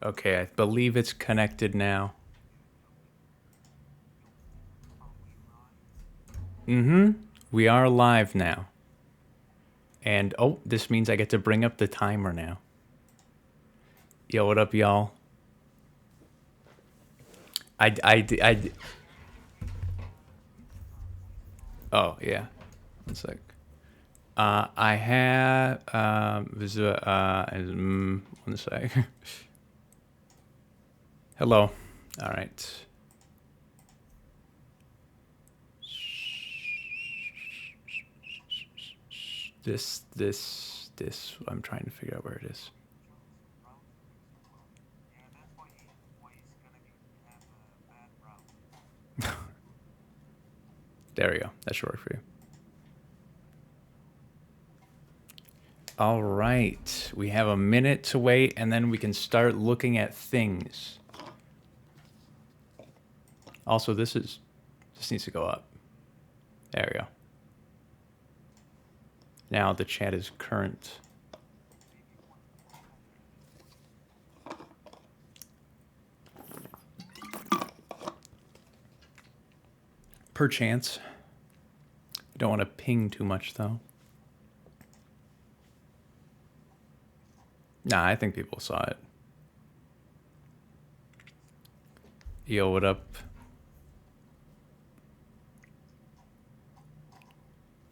Okay, I believe it's connected now. Mm-hmm. We are live now. And, oh, this means I get to bring up the timer now. Yo, what up, y'all? I. Oh, yeah. One sec. I have, one sec. Hello. All right. This. I'm trying to figure out where it is. There we go. That should work for you. All right. We have a minute to wait, and then we can start looking at things. Also, this needs to go up. There we go. Now the chat is current. Perchance. You don't want to ping too much, though. Nah, I think people saw it. Yo, what up?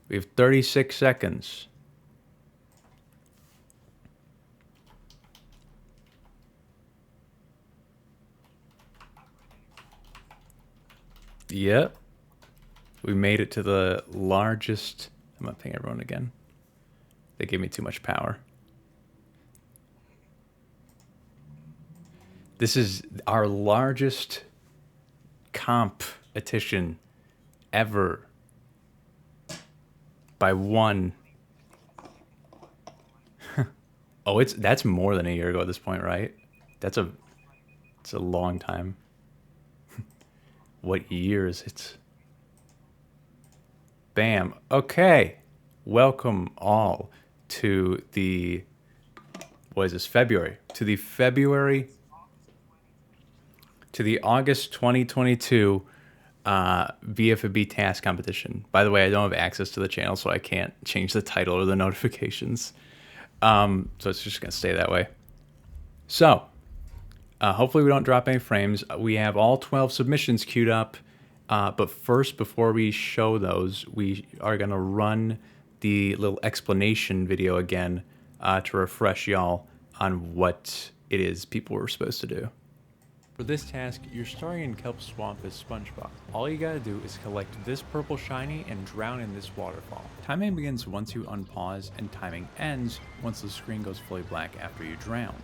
We have 36 seconds. Yep. We made it to the largest. I'm going to ping everyone again. They gave me too much power. This is our largest competition ever by one. Oh, that's more than a year ago at this point, right? It's a long time. What year is it? Bam. Okay. Welcome all to the, what is this, February? To the August 2022 BFB task competition. By the way, I don't have access to the channel, so I can't change the title or the notifications. So it's just going to stay that way. So, hopefully we don't drop any frames. We have all 12 submissions queued up. But first, before we show those, we are going to run the little explanation video again to refresh y'all on what it is people were supposed to do. For this task, you're starting in Kelp Swamp as SpongeBob. All you gotta do is collect this purple shiny and drown in this waterfall. Timing begins once you unpause, and timing ends once the screen goes fully black after you drown.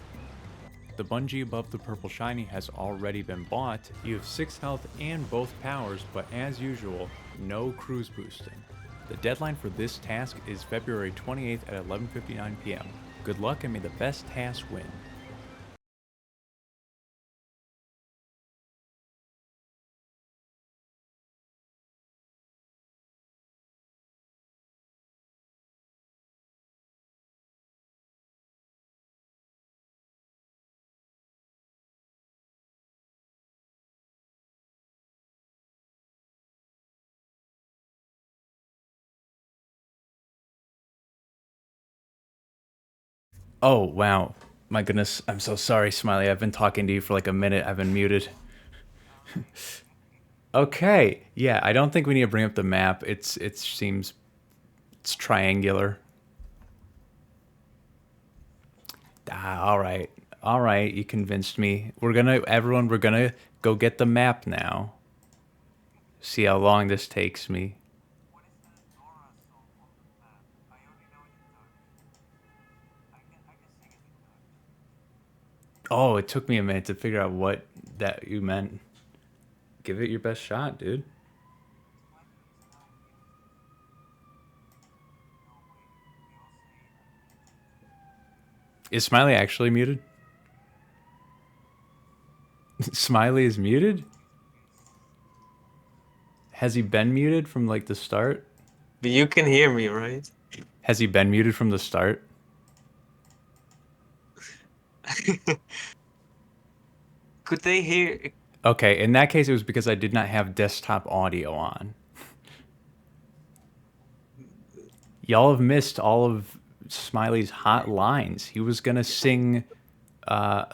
The bungee above the purple shiny has already been bought. You have 6 health and both powers, but as usual, no cruise boosting. The deadline for this task is February 28th at 11:59 p.m. Good luck and may the best task win. Oh, wow. My goodness. I'm so sorry, Smiley. I've been talking to you for like a minute. I've been muted. Okay. Yeah, I don't think we need to bring up the map. It seems it's triangular. All right. All right, you convinced me. Everyone, we're gonna go get the map now. See how long this takes me. Oh, it took me a minute to figure out what that you meant. Give it your best shot, dude. Is Smiley actually muted? Smiley is muted? Has he been muted from like the start? But you can hear me, right? Has he been muted from the start? Could they hear? Okay, in that case, it was because I did not have desktop audio on. Y'all have missed all of Smiley's hot lines. He was gonna sing a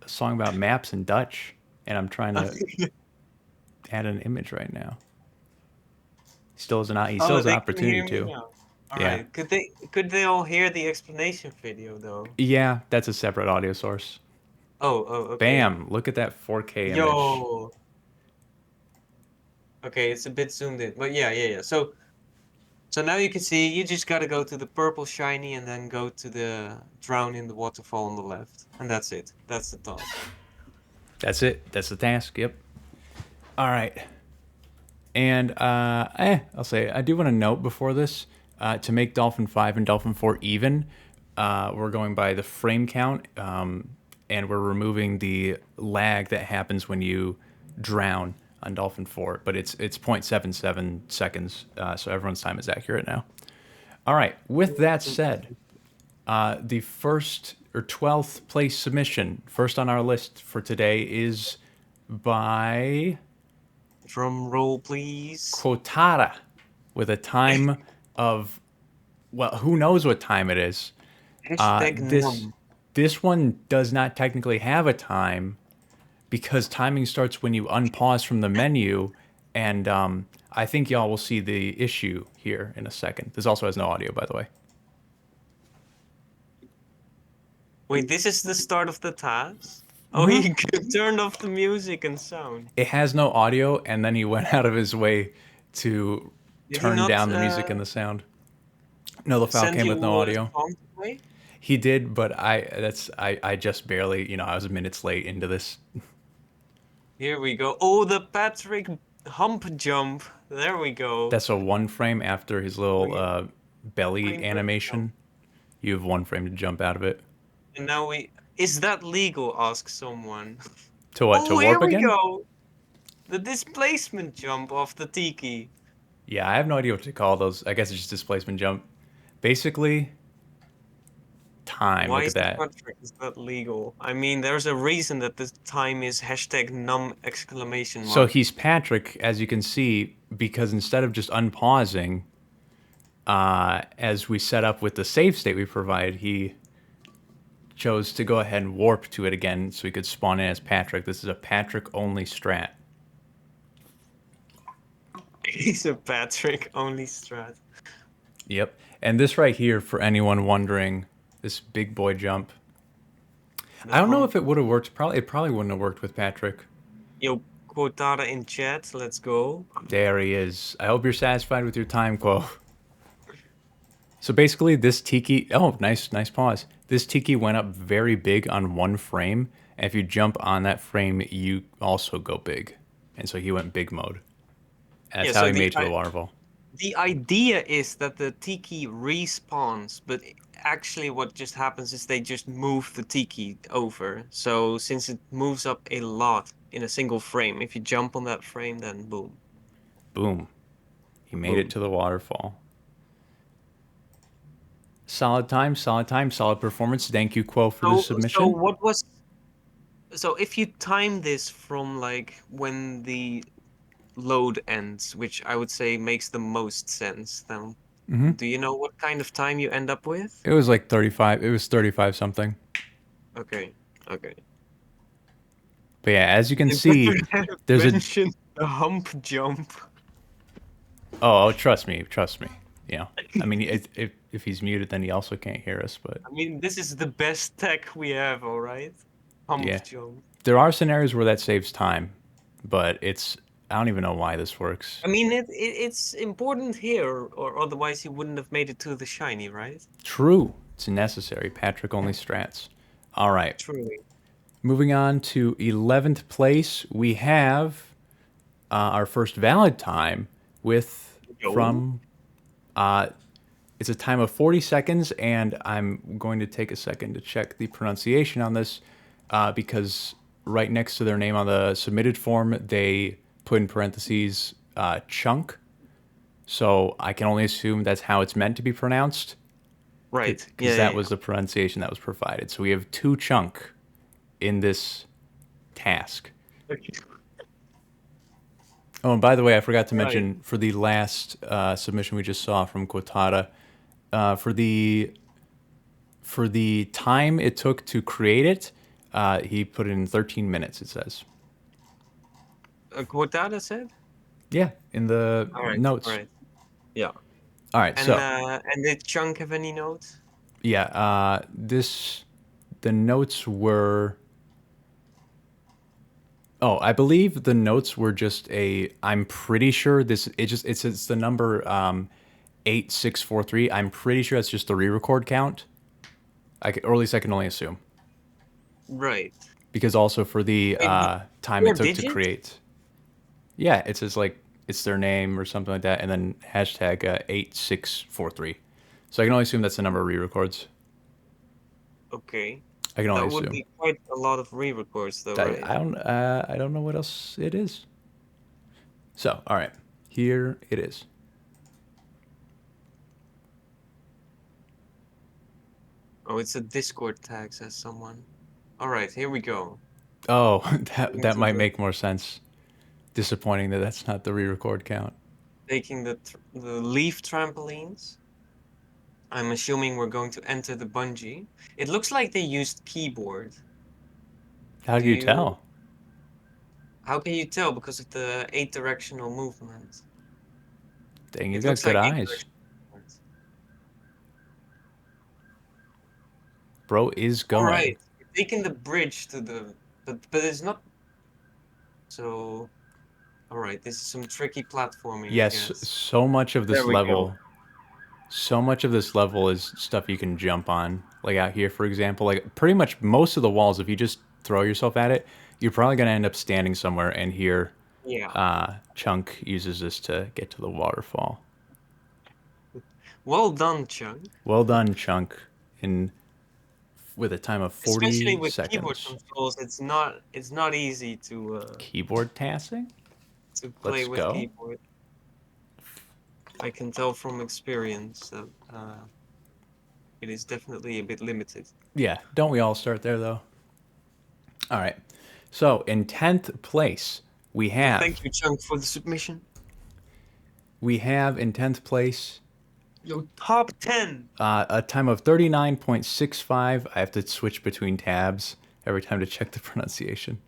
song about maps in Dutch, and I'm trying to add an image right now. He still Oh, has an they can opportunity hear me to. now. All Yeah, right. Could they all hear the explanation video though? yeah, that's a separate audio source. Oh, okay. Bam! Look at that 4K image. Yo. Okay, it's a bit zoomed in, but yeah. So now you can see you just gotta go to the purple shiny and then go to the drown in the waterfall on the left, and that's it. That's the task. That's it. That's the task. Yep. All right. And I'll say I do want to note before this to make Dolphin 5 and Dolphin 4 even. We're going by the frame count, and we're removing the lag that happens when you drown on Dolphin 4. But it's 0.77 seconds, so everyone's time is accurate now. All right. With that said, the first or 12th place submission, first on our list for today, is by Drum roll, please. Quotara with a time of, well, who knows what time it is. Hashtag This num. this one does not technically have a time because timing starts when you unpause from the menu, and I think y'all will see the issue here in a second. This also has no audio, by the way. Wait, this is the start of the task? Oh, he turned off the music and sound. It has no audio, and then he went out of his way to Did he turn not down the music and the sound. No, the file send came you with no a audio. song to play? He did, but I just barely, I was minutes late into this. Here we go. Oh, the Patrick hump jump. There we go. That's a one frame after his little belly Frame per animation. You have one frame to jump out of it. And now is that legal? Ask someone. To what? To Oh, here warp we again? go. The displacement jump off the tiki. Yeah, I have no idea what to call those. I guess it's just displacement jump. Basically, time. Why Look at is the that. contract is that legal? I mean, there's a reason that this time is hashtag num exclamation mark. So he's Patrick, as you can see, because instead of just unpausing, as we set up with the save state we provide, he chose to go ahead and warp to it again so he could spawn in as Patrick. This is a Patrick only strat. He's a Patrick only strat. Yep. And this right here, for anyone wondering, this big boy jump. I don't know if it would have worked. It probably wouldn't have worked with Patrick. Yo, Quotara in chat. Let's go. There he is. I hope you're satisfied with your time, Quo. So basically, this tiki. Oh, nice pause. This tiki went up very big on one frame, and if you jump on that frame, you also go big. And so he went big mode. That's Yeah, how so he made to the waterfall. The idea is that the tiki respawns, but actually what just happens is they just move the tiki over. So since it moves up a lot in a single frame, if you jump on that frame, then boom. Boom. He made it to the waterfall. Solid time, solid performance. Thank you, Quo, for the submission. So if you time this from like when the load ends, which I would say makes the most sense, then do you know what kind of time you end up with? It was like 35. It was 35 something. Okay. But yeah, as you can see, there's mentioned the hump jump. Oh, trust me. I mean, if he's muted, then he also can't hear us. But I mean, this is the best tech we have, all right? Hump jump. There are scenarios where that saves time, but I don't even know why this works. I mean, it's important here, or otherwise he wouldn't have made it to the shiny, right? True. It's necessary. Patrick only strats. All right. Truly. Moving on to 11th place, we have our first valid time from it's a time of 40 seconds, and I'm going to take a second to check the pronunciation on this because right next to their name on the submitted form, they put in parentheses chunk. So I can only assume that's how it's meant to be pronounced. Right. Because that was the pronunciation that was provided. So we have 2 chunk in this task. Okay. Oh, and by the way, I forgot to Right. mention for the last submission we just saw from Quotada, for the time it took to create it, he put it in 13 minutes. It says, Quotada said? yeah, in the All right. All notes. right. Yeah. All right, so And did Chunk have any notes? yeah, the notes were. Oh, I believe the notes were just a. I'm pretty sure it's the number 8643. I'm pretty sure that's just the re-record count. Or at least I can only assume. Right. Because also for the Wait, but time it four took to digits? create. Yeah, it says like it's their name or something like that, and then hashtag 8643. So I can only assume that's the number of re-records. Okay. I can only That would assume. be quite a lot of re-records though, right? I don't know what else it is. So all right, here it is. Oh, it's a Discord tag, says someone. All right, here we go. Oh, that Into might the make more sense. Disappointing that that's not the re-record count. taking the leaf trampolines. I'm assuming we're going to enter the bungee. It looks like they used keyboard. How Do do you you? tell? How can you tell? Because of the eight directional movement. Dang, you It got looks good like eight eyes. directional movement. Bro is All going. right, we're taking the bridge to the, but it's not. So, all right, this is some tricky platforming, I Yes, guess. There we go. so much of this level is stuff you can jump on. Like out here, for example, like pretty much most of the walls, if you just throw yourself at it, you're probably gonna end up standing somewhere. And here, Yeah. Chunk uses this to get to the waterfall. Well done, Chunk. Well done, Chunk. In with a time of Especially 40 with keyboard seconds. controls, it's not easy Keyboard tasking. to play Let's with go. keyboard. I can tell from experience that it is definitely a bit limited. Yeah, don't we all start there though? All right. So in 10th place, we So thank have you, Chunk, for the submission. in 10th place Your top 10. a time of 39.65. I have to switch between tabs every time to check the pronunciation.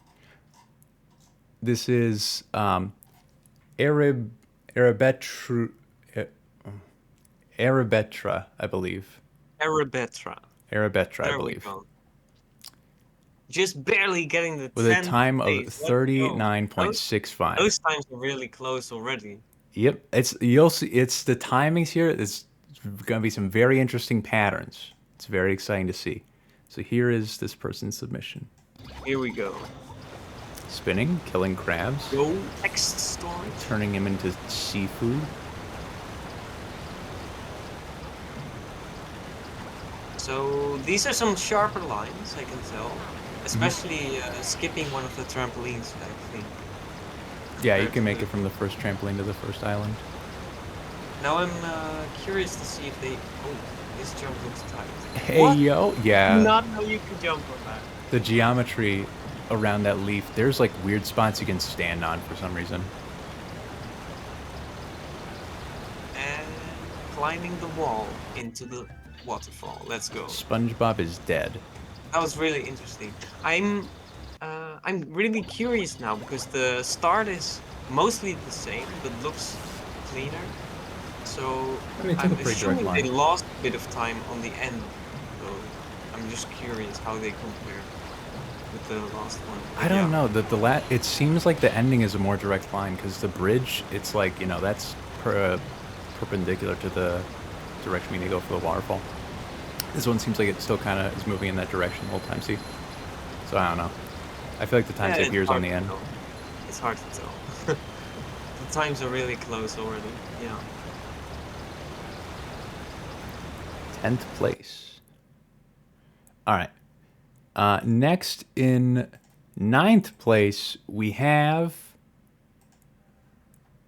This is Arab Arabetru Arabetra, I believe. Arabetra. Arabetra, I There we believe. go. Just barely getting the With a 10th time of place. Let's go. Those, 39.65. those times are really close already. Yep, you'll see. It's the timings here. It's going to be some very interesting patterns. It's very exciting to see. So here is this person's submission: Here we go. spinning, killing crabs, Go text story. turning him into seafood. So these are some sharper lines, I can tell. Especially skipping one of the trampolines, I think. Yeah, you compared can to make the- it from the first trampoline to the first island. Now I'm curious to see if they. Oh, this jump looks tight. Hey What? yo, Did yeah. not know you could jump on that. The geometry around that leaf. There's like weird spots you can stand on for some reason. And climbing the wall into the waterfall. Let's go. SpongeBob is dead. That was really interesting. I'm really curious now because the start is mostly the same but looks cleaner. So I mean, it took I'm a pretty direct assuming they line. lost a bit of time on the end. So I'm just curious how they compare with the last one. I don't know. It seems like the ending is a more direct line because the bridge, it's like that's perpendicular to the direction we need to go for the waterfall. This one seems like it still kind of is moving in that direction the whole time. See, so I don't know. I feel like the time Yeah, tape it's here is on hard the to end. tell. It's hard to tell. The times are really close already. Yeah. 10th place. All right. Next in 9th place, we have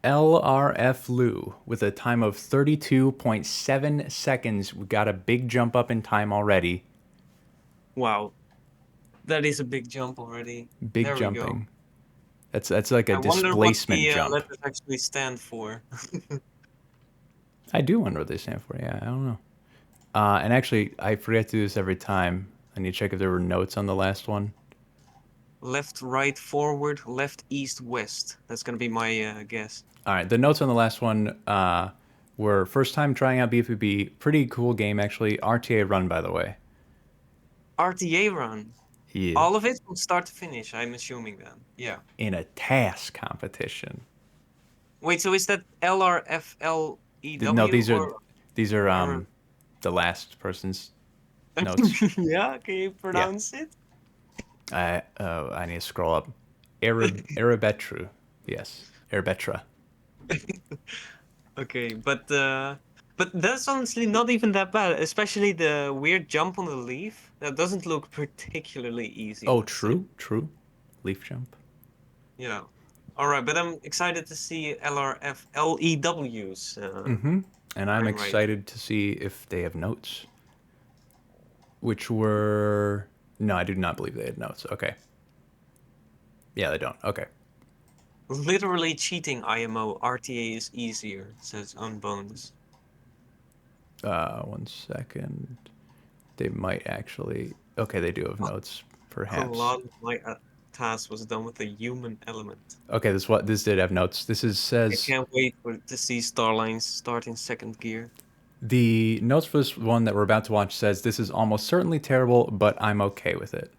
LRF Lou with a time of 32.7 seconds. We got a big jump up in time already. Wow. That is a big jump already. Big There we go. jumping. That's like a I wonder what displacement the jump. letters actually stand for. I do wonder what they stand for. Yeah, I don't know. And actually, I forget to do this every time. I need to check if there were notes on the last one. Left, right, forward, left, east, west. That's gonna be my guess. All right, the notes on the last one were first time trying out BFB. Pretty cool game, actually. RTA run, by the way. RTA run. Yeah. All of it from start to finish, I'm assuming then. Yeah. In a task competition. Wait, so is that LRFLEW No, these or are the last person's notes. yeah, can you pronounce it? I need to scroll up. Erebetru. Yes. Erebetra. Okay, but that's honestly not even that bad, especially the weird jump on the leaf. That doesn't look particularly easy. Oh, let's say. true. Leaf jump. Yeah. All right, but I'm excited to see LRFLEWs. And I'm Frame rate. excited to see if they have notes. Which were... No, I do not believe they had notes. Okay. Yeah, they don't. Okay. Literally cheating IMO. RTA is easier, says Unbones. 1 second. They might actually... Okay, they do have notes, perhaps. A lot of my task was done with the human element. Okay, this did have notes. This is I says... can't wait to see Starlines start in second gear. The notes for this one that we're about to watch says, this is almost certainly terrible, but I'm okay with it.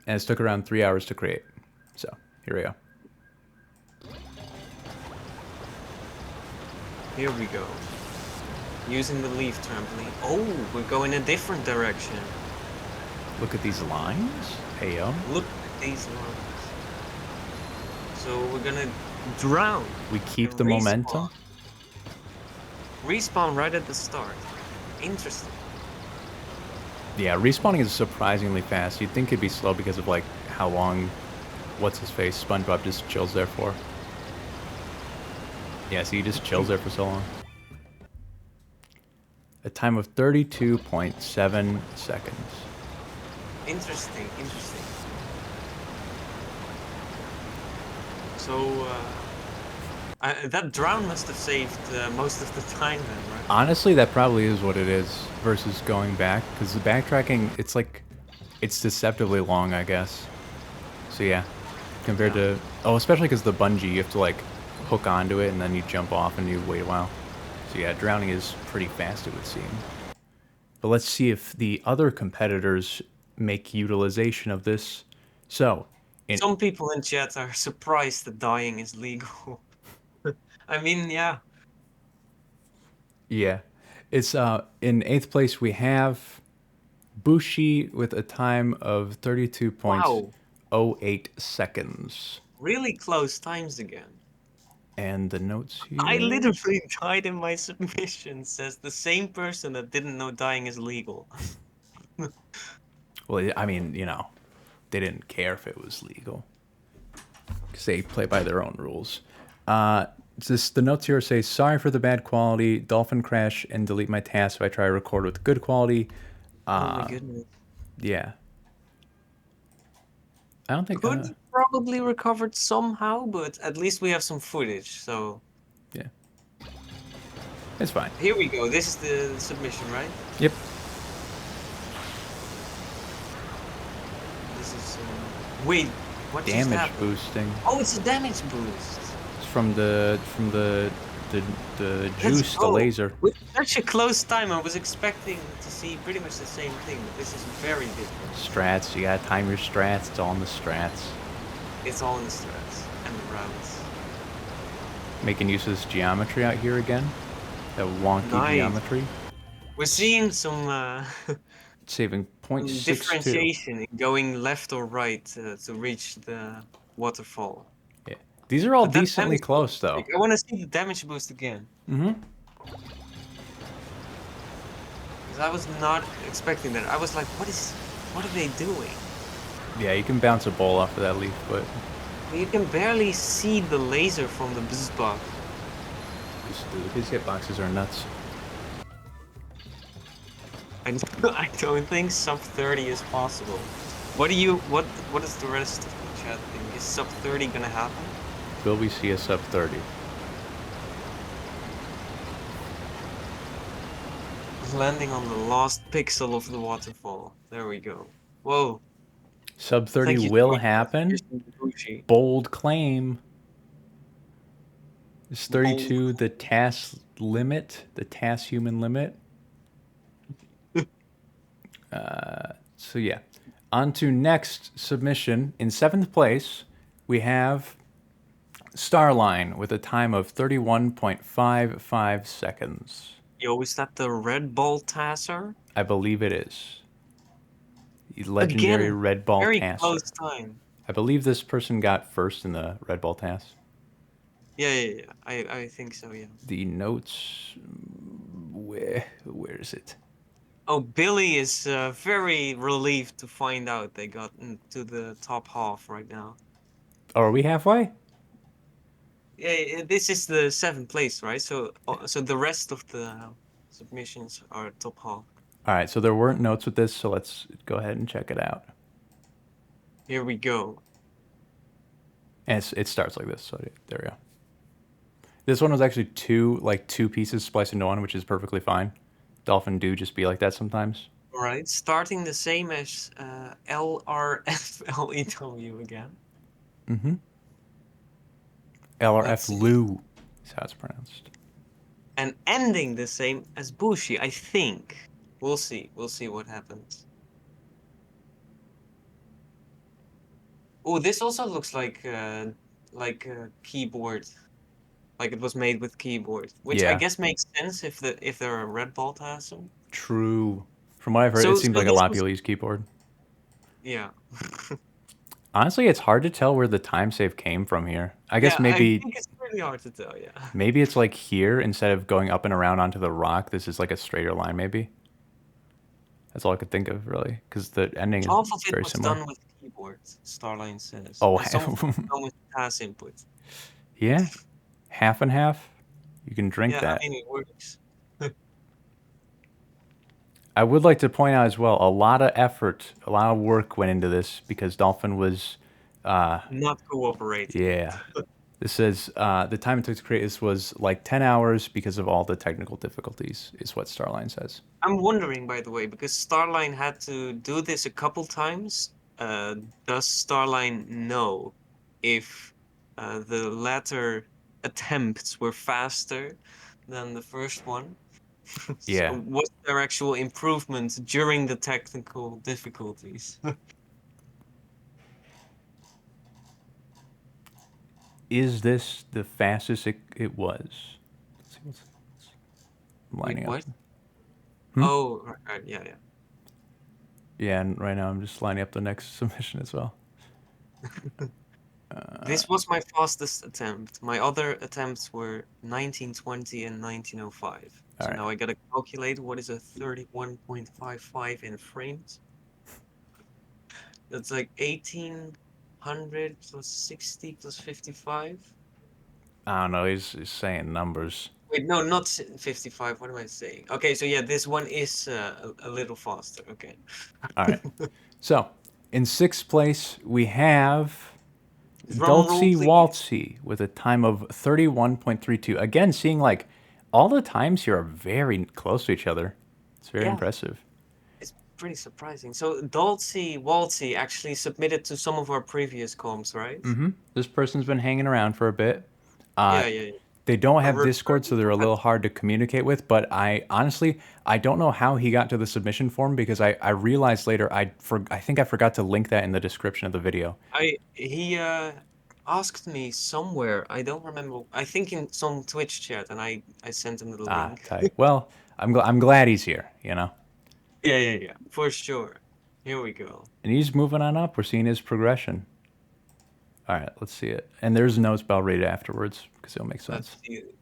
And it took around 3 hours to create. So, here we go. Here we go. Using the leaf trampoline. Oh, we're going a different direction. Look at these lines. Heyo. Look at these lines. So we're gonna drown. We keep and the respawn. momentum. Respawn right at the start. Interesting. Yeah, respawning is surprisingly fast. You'd think it'd be slow because of like how long what's-his-face SpongeBob just chills there for. Yeah, so he just chills there for so long. A time of 32.7 seconds. Interesting. So, that drown must have saved most of the time then, right? Honestly, that probably is what it is versus going back. Because the backtracking, it's like, it's deceptively long, I guess. So yeah, compared to... Oh, especially because the bungee, you have to like hook onto it and then you jump off and you wait a while. So yeah, drowning is pretty fast, it would seem. But let's see if the other competitors make utilization of this. So, Some people in chat are surprised that dying is legal. I mean, yeah. Yeah. It's in 8th place we have Bushi with a time of 32.08 seconds. Really close times again. And the notes here. I literally died in my submission, says the same person that didn't know dying is legal. Well, I mean, you know, they didn't care if it was legal. Because they play by their own rules. The notes here say, sorry for the bad quality, dolphin crash, and delete my task if I try to record with good quality. Oh my goodness. Yeah. I don't think... Could probably recovered somehow, but at least we have some footage, so... Yeah. It's fine. Here we go. This is the submission, right? Yep. This is... Wait, what just Damage happened? boosting. Oh, it's a damage boost. It's from the juice, the laser. With such a close time, I was expecting to see pretty much the same thing, but this is very different. Strats, you gotta time your strats. It's all in the strats. It's all in the strats and the routes. Making use of this geometry out here again. That wonky Nice. geometry. We're seeing some Saving 0.62. differentiation in going left or right to reach the waterfall. Yeah. These are all But that decently damage close, though. I want to see the damage boost again. Mm-hmm. Because I was not expecting that. I was like, what are they doing? Yeah, you can bounce a ball off of that leaf, but... You can barely see the laser from the BZBug. His hitboxes are nuts. I don't think sub 30 is possible. What is the rest of the chat think? Is sub 30 gonna happen? Will we see a sub 30? Landing on the last pixel of the waterfall. There we go. Whoa. Sub 30 Thank you will so much, happen. Bushi. Bold claim. Is 32 Bold. the task limit? The task human limit? So yeah. On to next submission. In 7th place, we have Starline with a time of 31.55 seconds. Yo, is that the Red Ball Tasser? I believe it is. The legendary Again, Red Ball very Tasser. close time. I believe this person got first in the Red Ball Task. Yeah. I think so, yeah. The notes... Where is it? Oh, Billy is very relieved to find out they got into the top half right now. Oh, are we halfway? Yeah, this is the 7th place, right? So the rest of the submissions are top half. All right, so there weren't notes with this, so let's go ahead and check it out. Here we go. And it starts like this, so there we go. This one was actually two pieces spliced into one, which is perfectly fine. Dolphin do just be like that sometimes. All right, starting the same as LRFLEW again. Mm-hmm. LRF Lou is how it's pronounced. And ending the same as Bushi, I think. We'll see. We'll see what happens. Oh, this also looks like a keyboard. Like it was made with keyboard, which I guess makes sense if they're a Red Ball Tasser. True. From what I've heard, it seems like a lot of people use keyboard. Yeah. Honestly, it's hard to tell where the time save came from here. I guess maybe... I think it's really hard to tell, yeah. Maybe it's like here, instead of going up and around onto the rock, this is like a straighter line, maybe? That's all I could think of, really, because the ending is very similar. Half of it was done with keyboards, Starline says. Oh, some of it was done with task input. Yeah. Half and half? You can drink that. I mean, it works. I would like to point out as well, a lot of effort, a lot of work went into this because Dolphin was... not cooperating. Yeah. This says the time it took to create this was like 10 hours because of all the technical difficulties, is what Starline says. I'm wondering, by the way, because Starline had to do this a couple times. Does Starline know if the latter attempts were faster than the first one? Yeah. So was there actual improvement during the technical difficulties? Is this the fastest it was? Let's see what's lining what? up. Oh, right, yeah. Yeah, and right now I'm just lining up the next submission as well. This was my fastest attempt. My other attempts were 1920 and 1905. So right. now I gotta calculate what is a 31.55 in frames. That's like 1800 plus 60 plus 55. I don't know, he's saying numbers. Wait, no, not 55. What am I saying? Okay, so yeah, this one is a little faster. Okay. All right. So, in 6th place, we have Dulcie Waltzy with a time of 31.32. Again, seeing like all the times here are very close to each other. It's very impressive. It's pretty surprising. So Dulcie Waltzy actually submitted to some of our previous comps, right? Mm-hmm. This person's been hanging around for a bit. Yeah. They don't have Discord, so they're a little hard to communicate with, but I don't know how he got to the submission form because I realized later I think I forgot to link that in the description of the video. He asked me somewhere, I don't remember, I think in some Twitch chat, and I sent him the link. Tight. Well, I'm glad he's here, you know? Yeah, for sure. Here we go. And he's moving on up. We're seeing his progression. All right, let's see it. And there's no spell read afterwards because it'll make sense. Let's see it.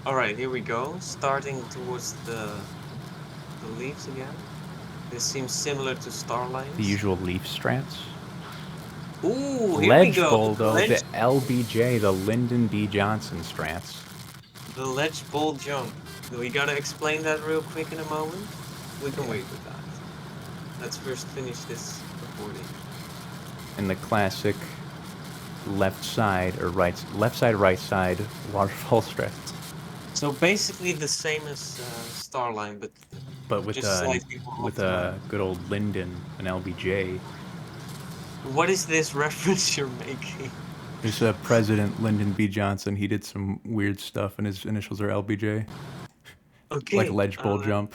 All right, here we go. Starting towards the leaves again. This seems similar to Starline. The usual leaf strats. Ooh, here we go. Though, the LBJ, the Lyndon B. Johnson strats. The ledge ball jump. We gotta explain that real quick in a moment. We can Yeah. wait with that. Let's first finish this recording. And the classic left side or left side, right side waterfall strat, So basically the same as Starline, but just slightly more with optimized. a good old Linden, an LBJ. What is this reference you're making? There's President Lyndon B. Johnson. He did some weird stuff, and his initials are LBJ, like Okay. ledge bowl jump.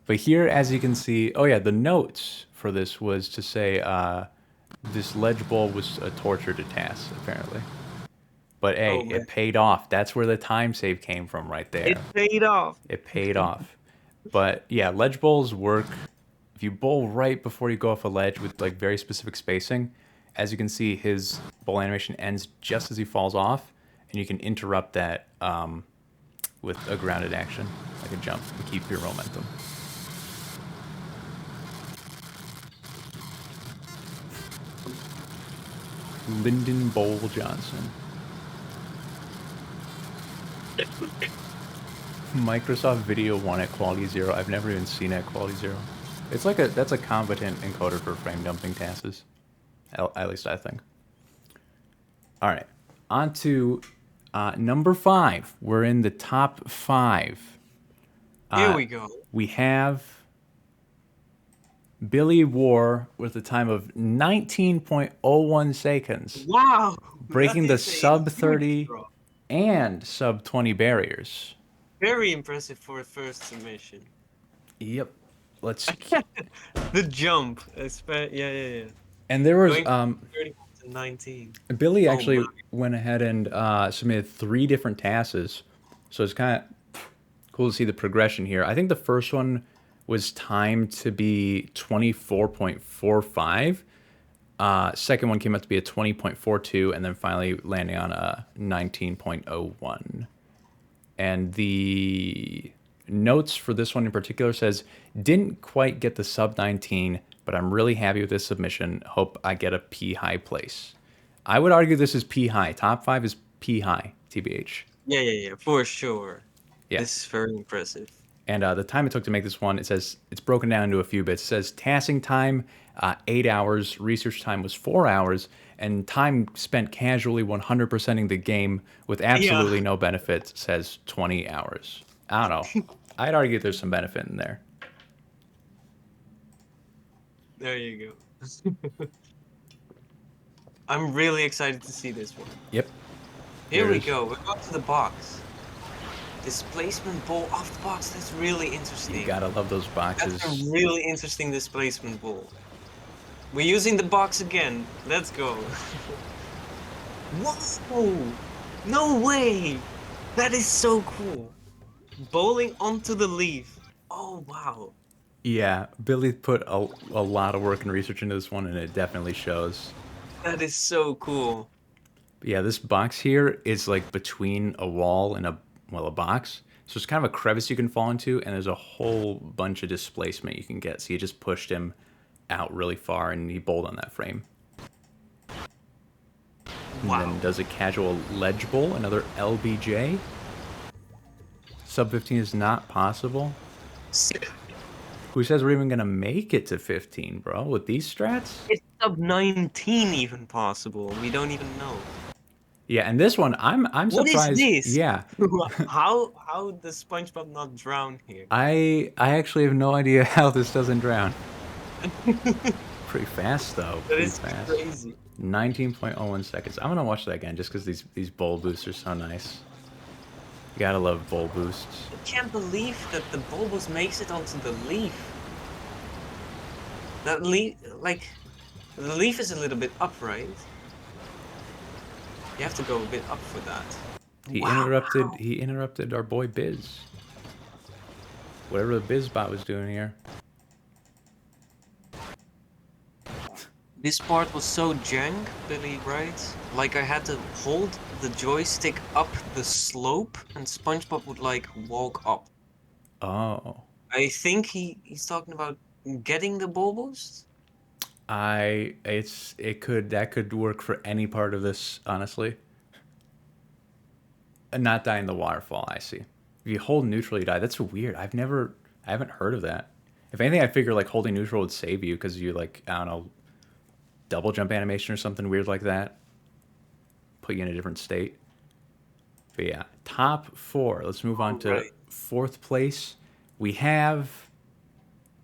But here, as you can see, oh yeah, the notes for this was to say this ledge bowl was a torture to task, apparently. But Oh hey, man, it paid off. That's where the time save came from, right it there. paid off. It paid off. But yeah, ledge bowls work if you bowl right before you go off a ledge with like very specific spacing. As you can see, his bowl animation ends just as he falls off, and you can interrupt that with a grounded action, like a jump, to keep your momentum. Lyndon Bowl Johnson. Microsoft Video 1 at quality 0. I've never even seen it at quality 0. It's like that's a competent encoder for frame dumping tasks. At least I think. All right, on to number 5. We're in the top 5. Here we go. We have Billy War with a time of 19.01 seconds, Wow, that breaking the is a sub huge 30 drop. and sub 20 barriers. Very impressive for a first submission. Yep. Let's. The jump, yeah. And there was Going from 30 to 19. Billy Oh my. actually went ahead and submitted 3 different tasks, so it's kind of cool to see the progression here. I think the first one was timed to be 24.45. Second one came out to be a 20.42, and then finally landing on a 19.01. And the notes for this one in particular says, didn't quite get the sub 19, but I'm really happy with this submission. Hope I get a P high place. I would argue this is P high. Top 5 is P high, TBH. Yeah, for sure. Yeah. This is very impressive. And the time it took to make this one, it says it's broken down into a few bits. It says tasking time, 8 hours, research time was 4 hours, and time spent casually 100%ing the game with absolutely no benefit says 20 hours. I don't know. I'd argue there's some benefit in there. There you go. I'm really excited to see this one. Yep. Here we go. We're up to the box. Displacement ball off the box. That's really interesting. You gotta love those boxes. That's a really interesting displacement ball. We're using the box again. Let's go. Whoa! No way! That is so cool. Bowling onto the leaf. Oh, wow. Yeah, Billy put a lot of work and research into this one, and it definitely shows. That is so cool. Yeah, this box here is like between a wall and a box. So it's kind of a crevice you can fall into, and there's a whole bunch of displacement you can get. So you just pushed him out really far, and he bowled on that frame. Wow. And then does a casual ledge bowl, another LBJ. Sub 15 is not possible. Who says we're even gonna make it to 15, bro? With these strats? It's sub 19 even possible. We don't even know. Yeah, and this one, I'm surprised. What is this? Yeah. How does SpongeBob not drown here? I actually have no idea how this doesn't drown. Pretty fast though. That is crazy. 19.01 seconds. I'm gonna watch that again just because these bowl boosts are so nice. You gotta love bowl boosts. I can't believe that the bulbous makes it onto the leaf. That leaf, like, the leaf is a little bit upright. You have to go a bit up for that. He interrupted our boy Biz. Whatever the Bizbot was doing here. This part was so jank, Billy, right? Like I had to hold the joystick up the slope and SpongeBob would like walk up. Oh. I think he's talking about getting the ball boost. That could work for any part of this, honestly. And not die in the waterfall. I see. If you hold neutral, you die. That's weird. I haven't heard of that. If anything, I figure like holding neutral would save you because you like I don't know, double jump animation or something weird like that. Put you in a different state. But yeah, top four. Let's move on All to right. fourth place. We have.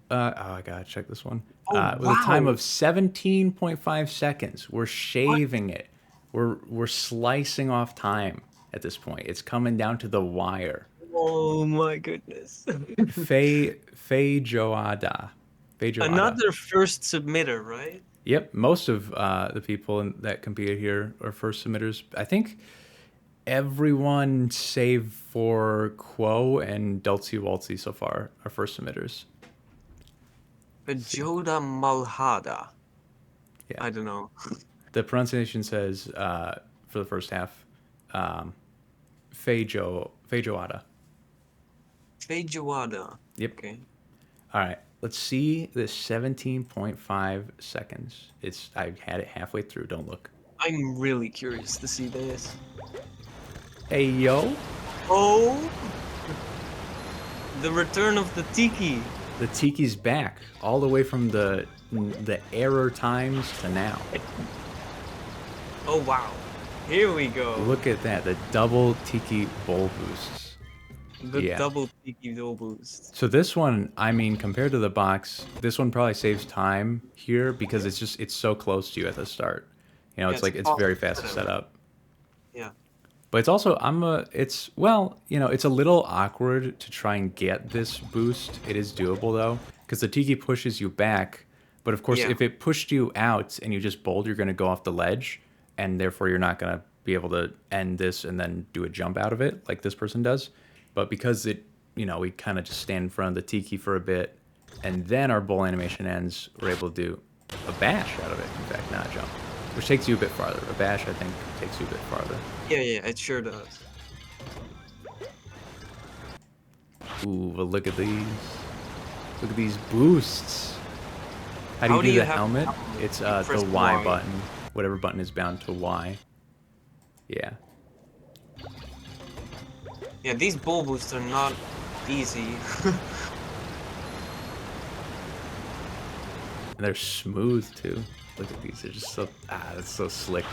Oh, I gotta check this one. Oh With a time wow. of 17.5 seconds, we're What? shaving it. We're slicing off time at this point. It's coming down to the wire. Oh my goodness. Faye Joada. Faye Joada. Another first submitter, right? Yep, most of the people that competed here are first submitters. I think everyone save for Quo and Dulcie Waltzy so far are first submitters. Let's see. Joda Malhada. Yeah, I don't know. the pronunciation says for the first half, Faye Joada. Fejawada. Yep. Okay. All right. Let's see this 17.5 seconds. I had it halfway through. Don't look. I'm really curious to see this. Hey yo, Oh, the return of the Tiki. the Tiki's back all the way from the error times to now. Oh wow. Here we go. Look at that, the double Tiki bowl boosts. The Yeah. double Tiki dual boost. So this one, I mean, compared to the box, this one probably saves time here because it's so close to you at the start. You know, Yeah, it's like it's very fast to set up. Yeah. But it's also it's a little awkward to try and get this boost. It is doable though, because the Tiki pushes you back. But of course, Yeah. if it pushed you out and you just bowled, you're going to go off the ledge, and therefore you're not going to be able to end this and then do a jump out of it like this person does. But because we kind of just stand in front of the Tiki for a bit, and then our bowl animation ends, we're able to do a bash out of it. In fact, not a jump, which takes you a bit farther. A bash, I think, takes you a bit farther. Yeah, it sure does. Ooh, but look at these. Look at these boosts. How do you How do do you the have helmet? the helmet? It's You the press Y Y. button. Whatever button is bound to Y. Yeah. Yeah, these bull boosts are not easy. And they're smooth too. Look at these. They're just so that's so slick.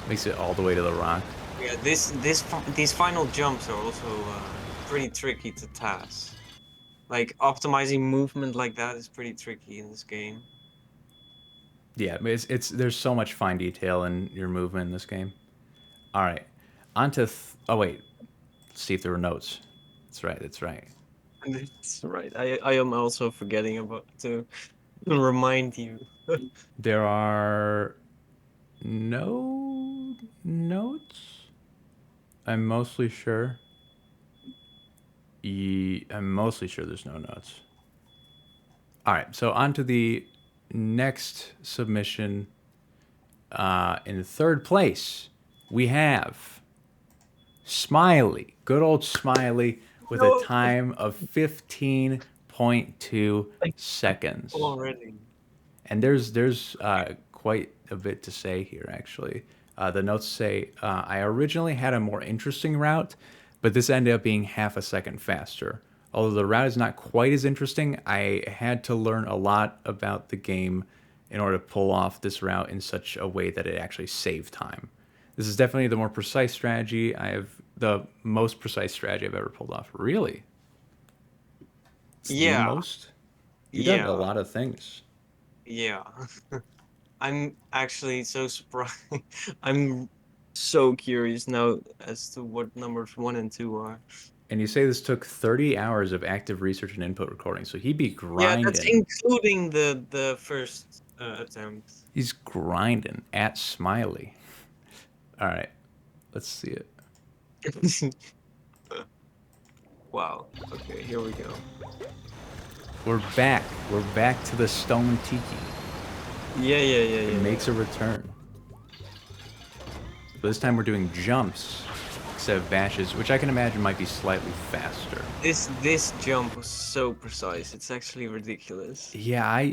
Makes it all the way to the rock. Yeah, these final jumps are also pretty tricky to task. Like optimizing movement like that is pretty tricky in this game. Yeah, it's there's so much fine detail in your movement in this game. All right. On to oh wait. Let's see if there were notes. That's right. That's right. That's right. I am also forgetting about to remind you. There are no notes. I'm mostly sure. I'm mostly sure there's no notes. All right, so on to the next submission. In third place, we have Smiley, good old Smiley, with a No. time of 15.2 Like, seconds. Already. And there's quite a bit to say here, actually. The notes say, I originally had a more interesting route, but this ended up being half a second faster. Although the route is not quite as interesting, I had to learn a lot about the game in order to pull off this route in such a way that it actually saved time. This is definitely the more precise strategy. The most precise strategy I've ever pulled off. Really? It's the Yeah. most? You've done a Yeah. lot of things. Yeah. I'm actually so surprised. I'm so curious now as to what numbers 1 and 2 are. And you say this took 30 hours of active research and input recording, so he'd be Yeah, that's grinding. including the first attempt. He's grinding at Smiley. All right, let's see it. Wow. Okay, here we go. We're back. We're back to the Stone Tiki. Yeah. It makes a return. But this time we're doing jumps instead of bashes, which I can imagine might be slightly faster. This jump was so precise. It's actually ridiculous. Yeah,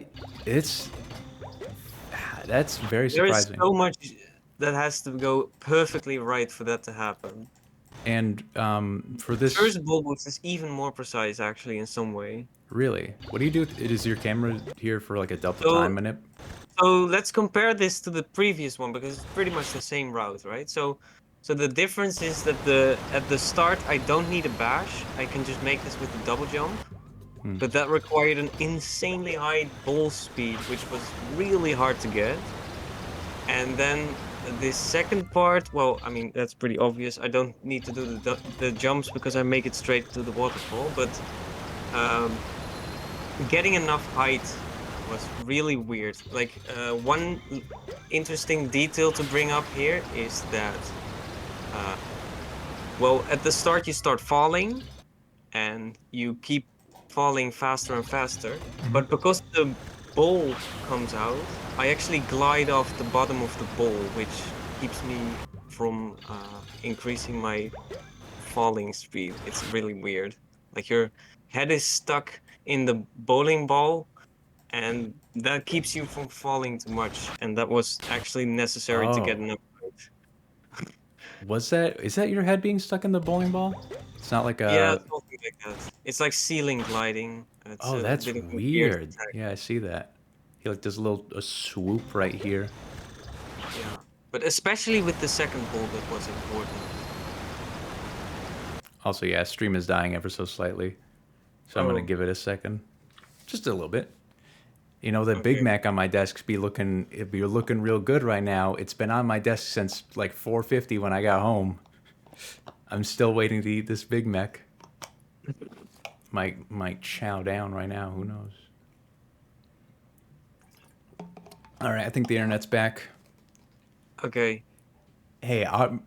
that's very There is surprising. so much that has to go perfectly right for that to happen. And for The this, first ball boost is even more precise, actually, in some way. really, what do you do? Is your camera here for like a delta So, time minute? so let's compare this to the previous one because it's pretty much the same route, right? So the difference is that at the start I don't need a bash. I can just make this with a double jump. But that required an insanely high ball speed, which was really hard to get. And then the second part, well, I mean, that's pretty obvious. I don't need to do the jumps because I make it straight to the waterfall. But um, getting enough height was really weird. Like one interesting detail to bring up here is that, uh, well, at the start you start falling and you keep falling faster and faster. But because the ball comes out, I actually glide off the bottom of the ball, which keeps me from increasing my falling speed. It's really weird. Like your head is stuck in the bowling ball, and that keeps you from falling too much. And that was actually necessary to get Oh, enough height. is that your head being stuck in the bowling ball? It's not like Yeah, a. something like that. It's like ceiling gliding. It's Oh, a that's bit of a weird weird. attack. Yeah, I see that. He like does a swoop right here. Yeah, but especially with the second ball, that was important. Also, yeah, stream is dying ever so slightly, so I'm gonna Oh, give it a second, just a little bit. You know, the Big okay. Mac on my desk it'd be looking real good right now. It's been on my desk since like 4:50 when I got home. I'm still waiting to eat this Big Mac. Might chow down right now. Who knows? All right, I think the internet's back. Okay. Hey,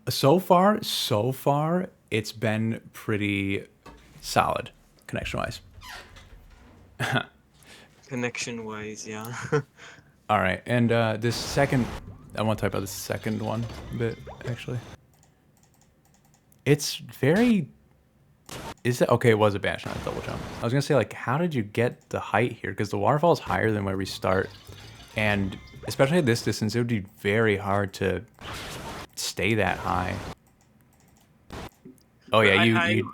so far, it's been pretty solid connection wise. Connection wise, yeah. All right, and this second, I want to talk about the second one a bit actually. It's very. Is it okay? It was a bash, not a double jump. I was gonna say, like, how did you get the height here? Because the waterfall is higher than where we start, and especially at this distance, it would be very hard to stay that high. Oh But yeah, I, you I you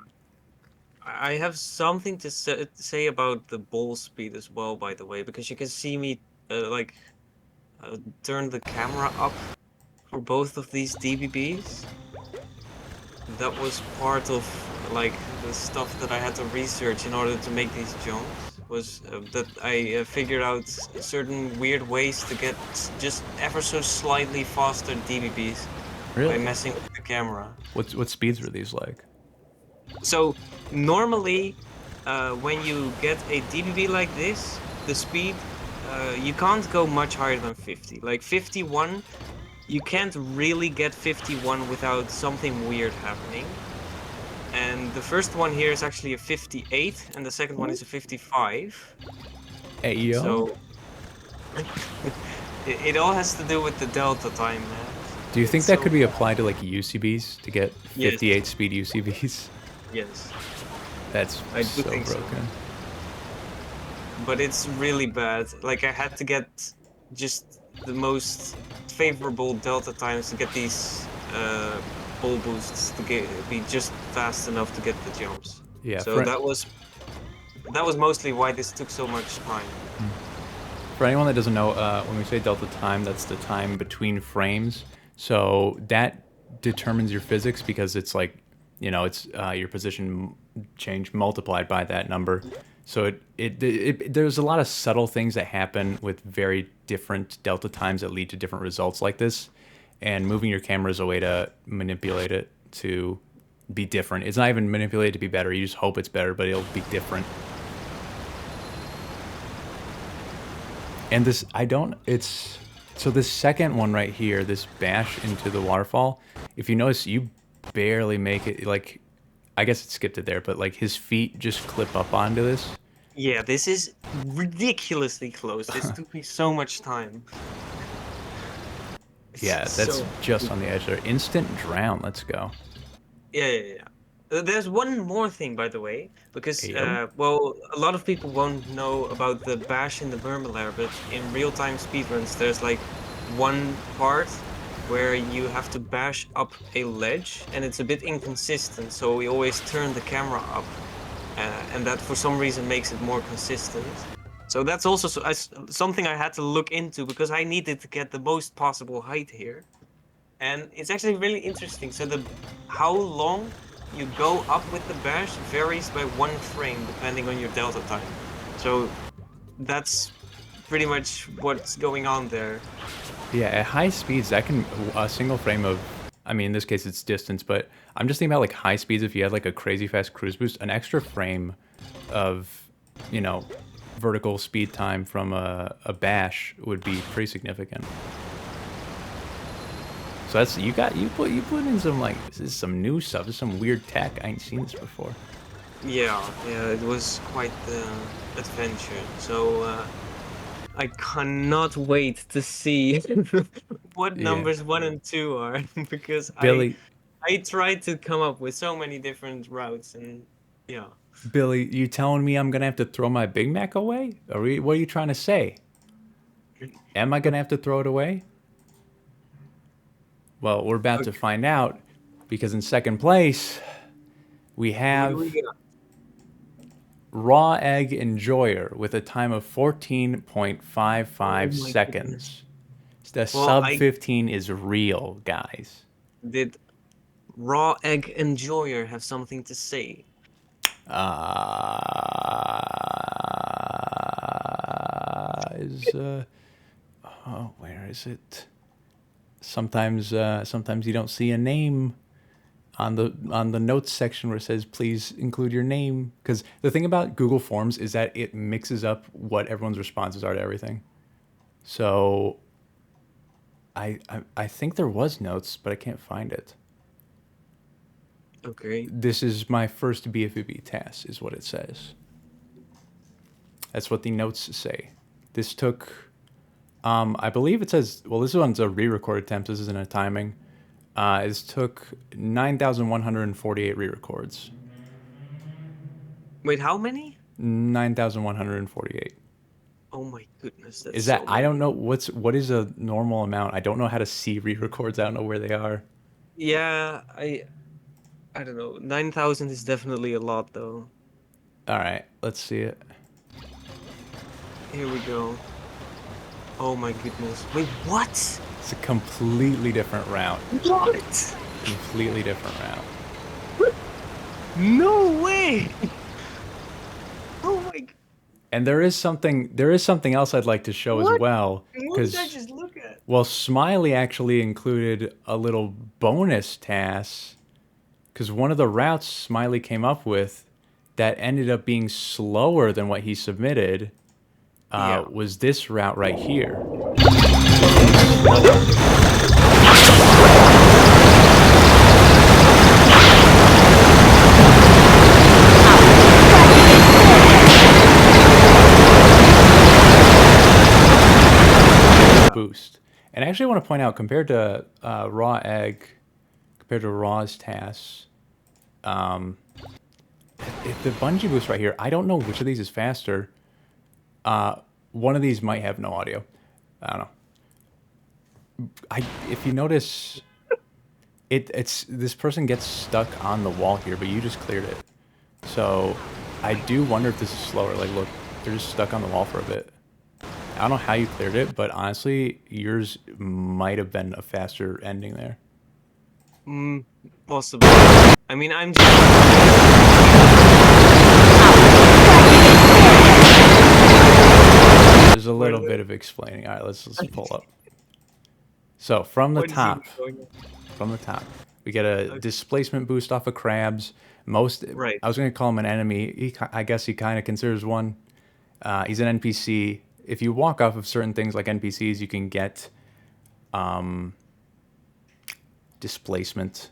I have something to say about the ball speed as well, by the way, because you can see me like turn the camera up for both of these DBBs. That was part of like the stuff that I had to research in order to make these jumps. Was that I figured out certain weird ways to get just ever so slightly faster DBBs by really. messing with the camera. What speeds were these like? So normally, when you get a DBB like this, the speed you can't go much higher than 50. Like 51, you can't really get 51 without something weird happening. And the first one here is actually a 58, and the second one is a 55. Hey yo. So it all has to do with the delta time, man. Do you It's think that so could be applied to like UCBs to get yes, 58 speed UCBs? yes, That's I do so think so. broken. But it's really bad. Like I had to get just the most favorable delta times to get these ball boosts to be just fast enough to get the jumps. Yeah, So that was mostly why this took so much time. for anyone that doesn't know, when we say delta time, that's the time between frames. So that determines your physics because it's like, it's your position change multiplied by that number. So there's a lot of subtle things that happen with very different delta times that lead to different results like this. And moving your camera is a way to manipulate it to be different. It's not even manipulated to be better. You just hope it's better, but it'll be different. And this, I don't, it's, so this second one right here, this bash into the waterfall, if you notice, you barely make it, like, I guess it skipped it there, but like his feet just clip up onto this. Yeah, this is ridiculously close. This took me so much time. It's Yeah, that's so just on the edge there. Instant drown, let's go. yeah. There's one more thing, by the way, because Ayo. well, a lot of people won't know about the bash in the Murmelair, but in real-time speedruns, there's like one part where you have to bash up a ledge, and it's a bit inconsistent, so we always turn the camera up, and that for some reason makes it more consistent. So that's also something I had to look into because I needed to get the most possible height here. And it's actually really interesting. So how long you go up with the bash varies by 1 frame depending on your delta time. So that's pretty much what's going on there. Yeah, at high speeds, that can a single frame of, I mean, in this case it's distance, but I'm just thinking about like high speeds. If you had like a crazy fast cruise boost, an extra frame of, you know, vertical speed time from a bash would be pretty significant. So that's you put in some like, this is some new stuff. This is some weird tech. I ain't seen this before. Yeah, it was quite the adventure. So I cannot wait to see what Yeah, numbers 1 and 2 are because Billy, I tried to come up with so many different routes and yeah. Billy, you telling me I'm gonna have to throw my Big Mac away? What are you trying to say? Am I gonna have to throw it away? Well, we're about to Okay, find out because in second place we who do we have got? Raw Egg Enjoyer with a time of 14.55 Oh my goodness. seconds. The Well, sub I 15 is real, guys. did Raw Egg Enjoyer have something to say? Is oh, where is it? Sometimes you don't see a name on the notes section where it says please include your name, because the thing about Google Forms is that it mixes up what everyone's responses are to everything. So I think there was notes, but I can't find it. Okay. This is my first BFB task, is what it says. That's what the notes say. This took, I believe it says, well, this one's a re-record attempt. This isn't a timing. This took 9,148 re-records. Wait, how many? 9,148. Oh my goodness, that's Is that, so I don't many. know, what is a normal amount? I don't know how to see re-records. I don't know where they are. Yeah, I don't know. 9,000 is definitely a lot though. All right, let's see it. Here we go. Oh my goodness. Wait, what? It's a completely different route. What? Completely different route. No way! Oh my god. And there is something else I'd like to show as What? well, What did I because just look at? well, Smiley actually included a little bonus task, because one of the routes Smiley came up with that ended up being slower than what he submitted Yeah. was this route right here. Boost. And I actually want to point out, compared to Raw Egg, compared to Raw's tasks, if the bungee boost right here, I don't know which of these is faster. One of these might have no audio. I don't know. If you notice, it's this person gets stuck on the wall here, but you just cleared it. So I do wonder if this is slower. Like, look, they're just stuck on the wall for a bit. I don't know how you cleared it, but honestly, yours might have been a faster ending there. Possibly. I mean, I'm just. There's a little bit of explaining. All right, let's pull up. So from the What is top, even going from the top, we get a displacement boost off of crabs. Most, Right. I was going to call him an enemy. I guess he kind of considers one. He's an NPC. If you walk off of certain things like NPCs, you can get displacement.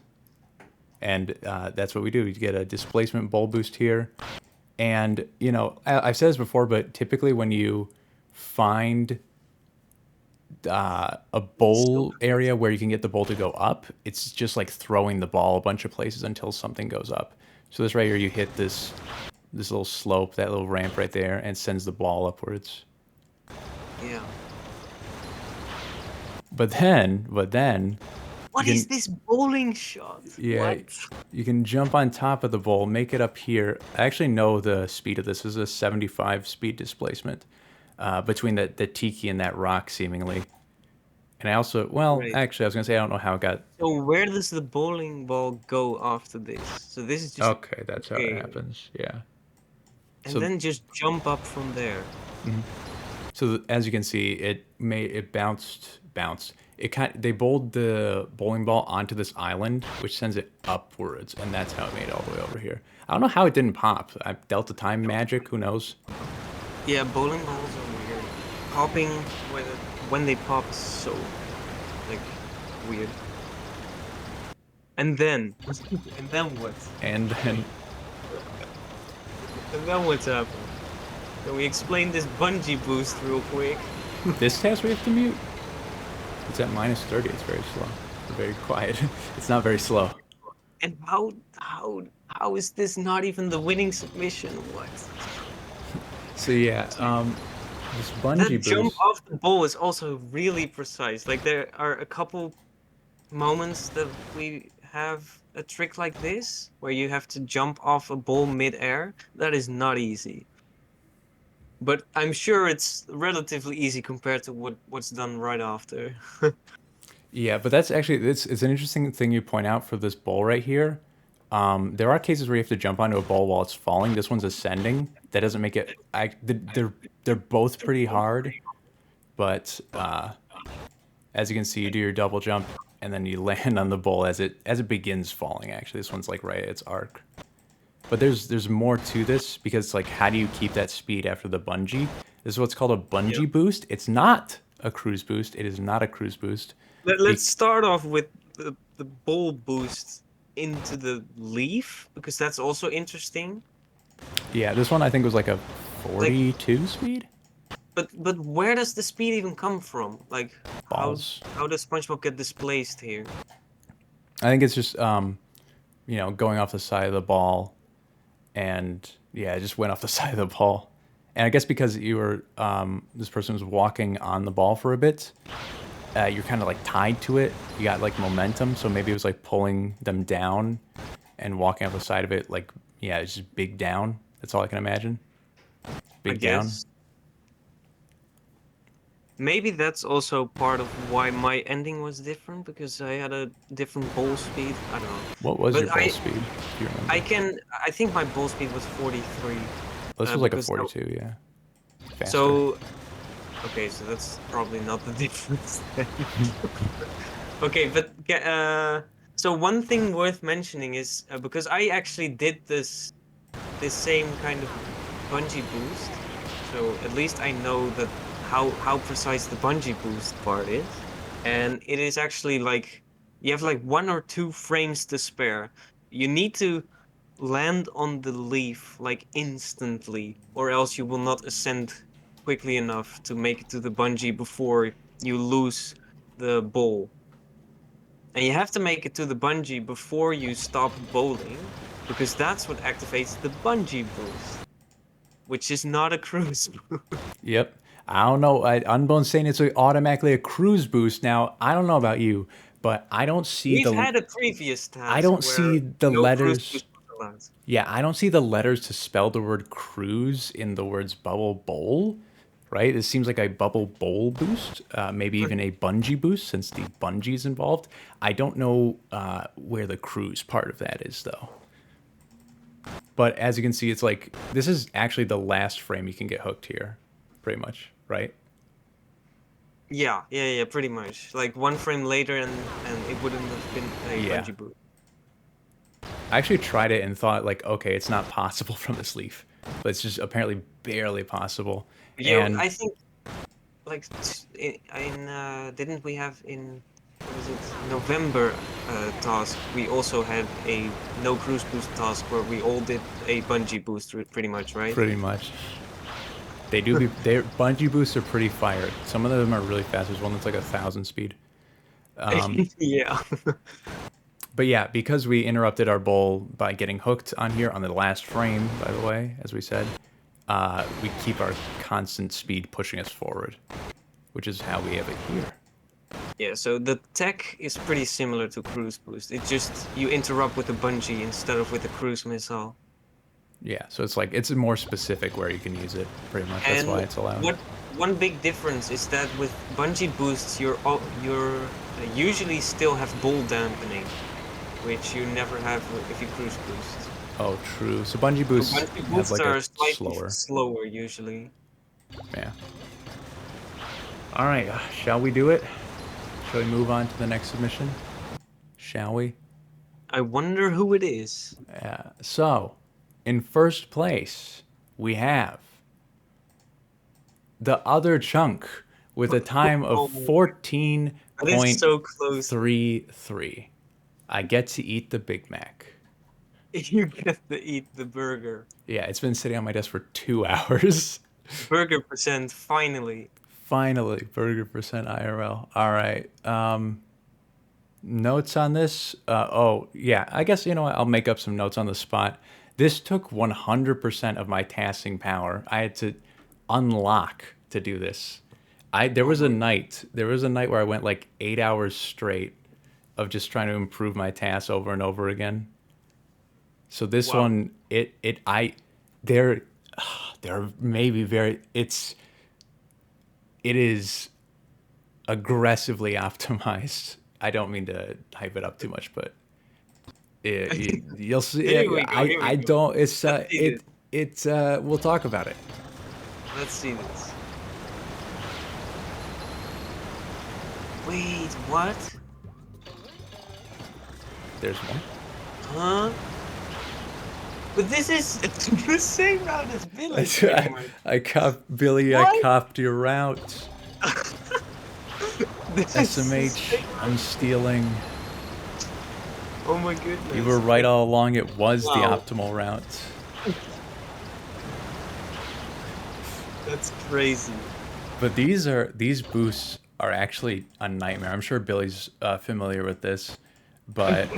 And that's what we do. You get a displacement bowl boost here. And, you know, I've said this before, but typically when you find a bowl area where you can get the bowl to go up, it's just like throwing the ball a bunch of places until something goes up. So this right here, you hit this little slope, that little ramp right there, and it sends the ball upwards. Yeah. but then you What is can, this bowling shot? yeah, What? you can jump on top of the bowl, make it up here. I actually know the speed of this. This is a 75 speed displacement between the tiki and that rock, seemingly. And I also, well, Right. actually, I was gonna say I don't know how it got. So where does the bowling ball go after this? So this is just Okay, that's how it okay, happens. Yeah. and So, then just jump up from there. as you can see, it bounced. It they bowled the bowling ball onto this island, which sends it upwards, and that's how it made it all the way over here. I don't know how it didn't pop. Delta time magic, who knows? Yeah, bowling balls are weird. Popping when when they pop is so like weird. And then and then what? And then And then what's happened? Can we explain this bungee boost real quick? this task we have to mute. It's at -30. It's very slow. Very quiet. It's not very slow. And how is this not even the winning submission? What? So yeah, this That bungee jump boost. off the ball is also really precise. Like there are a couple moments that we have a trick like this where you have to jump off a ball mid-air. That is not easy. But I'm sure it's relatively easy compared to what's done right after. Yeah, but that's actually it's an interesting thing you point out for this bowl right here. There are cases where you have to jump onto a ball while it's falling. This one's ascending. That doesn't make it. They're both pretty hard, but as you can see, you do your double jump and then you land on the bowl as it begins falling. Actually, this one's like right at its arc. But there's more to this because like how do you keep that speed after the bungee? This is what's called a Yeah. bungee boost. It's not a cruise boost. It is not a cruise boost. Let's Be- start off with the ball boost into the leaf because that's also interesting. Yeah, this one I think was like a Like 42 speed. but where does the speed even come from? Like Balls. how does SpongeBob get displaced here? I think it's just going off the side of the ball, and yeah, it just went off the side of the ball. And I guess because you were this person was walking on the ball for a bit, you're kind of like tied to it. You got like momentum, so maybe it was like pulling them down and walking off the side of it. Like yeah, it's just big down. That's all I can imagine. I Big down. guess. Maybe that's also part of why my ending was different because I had a different ball speed. I don't know. What was your But ball speed? If you remember, I think my ball speed was 43. this was like a Because 42. Yeah, faster. so okay, so that's probably not the difference then. Okay, but so one thing worth mentioning is because I actually did this same kind of bungee boost, so at least I know that how precise the bungee boost part is, and it is actually like you have like 1 or 2 frames to spare. You need to land on the leaf like instantly, or else you will not ascend quickly enough to make it to the bungee before you lose the ball. And you have to make it to the bungee before you stop bowling, because that's what activates the bungee boost, which is not a cruise boost. Yep. I don't know. Unbone's saying it's automatically a cruise boost. Now, I don't know about you, but We've had a previous I task don't see where the no cruise letters. boost was allowed. Yeah, I don't see the letters to spell the word cruise in the words bubble bowl, right? It seems like a bubble bowl boost, maybe even a bungee boost since the bungee's involved. I don't know where the cruise part of that is though. But as you can see, it's like this is actually the last frame you can get hooked here, pretty much, right? Yeah, pretty much. Like 1 frame later, and it wouldn't have been a Yeah. bungee boost. I actually tried it and thought like, okay, it's not possible from this leaf, but it's just apparently barely possible. Yeah, And I think like didn't we have in what was it November task? We also had a no cruise boost task where we all did a bungee boost pretty much, right? pretty much, their bungee boosts are pretty fire. Some of them are really fast. There's one that's like 1,000 speed. Yeah. But yeah, because we interrupted our bowl by getting hooked on here on the last frame, by the way, as we said, we keep our constant speed pushing us forward, which is how we have it here. Yeah, so the tech is pretty similar to Cruise Boost. It just you interrupt with a bungee instead of with a cruise missile. Yeah, so it's like it's more specific where you can use it. Pretty much, that's why And it's allowed. what one big difference is that with bungee boosts, you're usually still have bull dampening, which you never have if you cruise boost. Oh, true. So bungee So boosts bungee have boosts like a are slightly slower. slower usually. Yeah. All right. Shall we do it? Shall we move on to the next submission? Shall we? I wonder who it is. So, in first place, we have the other chunk with a time of Oh, that is so close. 14.33. I get to eat the Big Mac. You get to eat the burger. Yeah, it's been sitting on my desk for 2 hours. Burger percent, finally. Finally, Burger Percent IRL. All right. Notes on this? Oh, yeah. I guess, you know what? I'll make up some notes on the spot. This took 100% of my tasking power. I had to unlock to do this. There Oh was a my, night. There was a night where I went like 8 hours straight of just trying to improve my tasks over and over again. So this wow. one, there, there may be very, it is aggressively optimized. I don't mean to hype it up too much, but you'll see. Here we go, here we I go. don't. Let's see this. We'll talk about it. Let's see this. Wait, what? There's one. Huh? But this is the same route as Billy, pretty much. I copped Billy. I What? copped your route. This is the SMH. same I'm route. stealing. Oh my You were goodness. right all along. It was the Wow, optimal route. that's crazy. But these boosts are actually a nightmare. I'm sure Billy's familiar with this, but